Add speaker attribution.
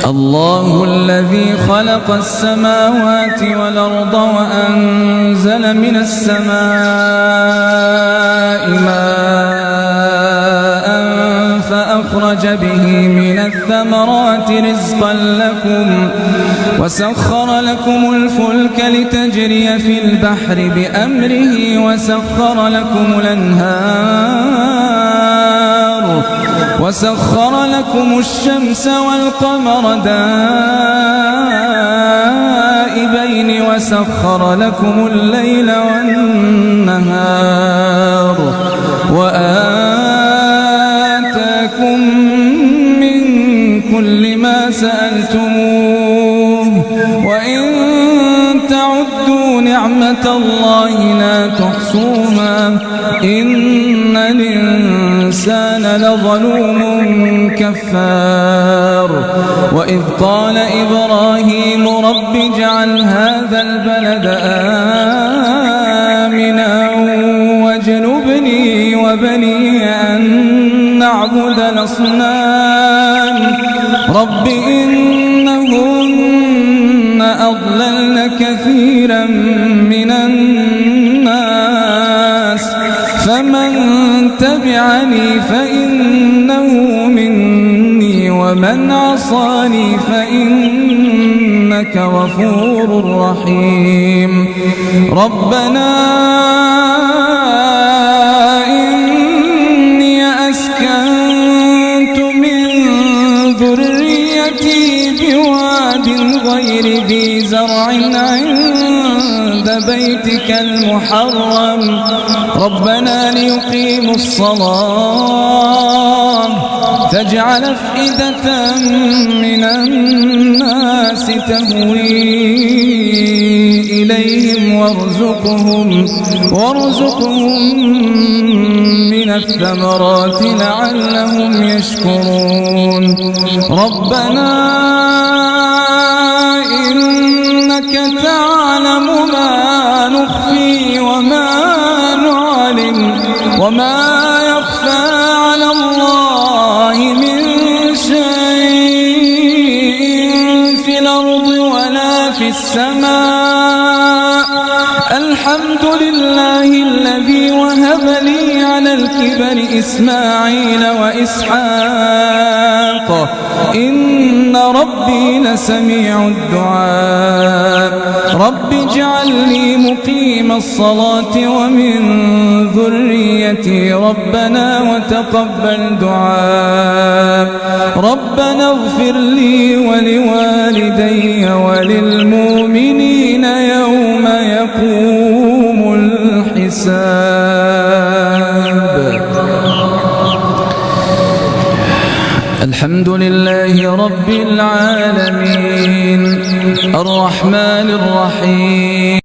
Speaker 1: الله الذي خلق السماوات والأرض وأنزل من السماء ماء فأخرج به من الثمرات رزقا لكم وسخر لكم الفلك لتجري في البحر بأمره وسخر لكم الشمس والقمر دائبين وسخر لكم الليل والنهار وآتاكم من كل ما سألتموه وإن تعدوا نعمة الله لا تحصوها إن الإنسان لظلوم كفار. وإذ قال إبراهيم رب اجعل هذا البلد آمنا واجنبني وبني أن نعبد الأصنام رب إنهن أضللن كثيرا من الناس فمن تبعني فإنه مني ومن عصاني فإنك غفور رحيم. ربنا إني أسكنت من ذريتي بواد غير ذي زرع عند بيتك المحرم ربنا ليقيموا الصلاة فاجعل أفئدة من الناس تهوي إليهم وارزقهم من الثمرات لعلهم يشكرون. ربنا إنك تعلم ما نخفي وما نعلن وما يخفى على الله من شيء في الأرض ولا في السماء الحمد لله الذي وهب لي على الكبر إسماعيل وإسحاق إن ربي لسميع الدعاء. رب اجعلني مقيم الصلاة ومن ذريتي ربنا وتقبل دعاء. ربنا اغفر لي ولوالدي وللمؤمنين يوم يقوم الحساب. الحمد لله رب العالمين الرحمن الرحيم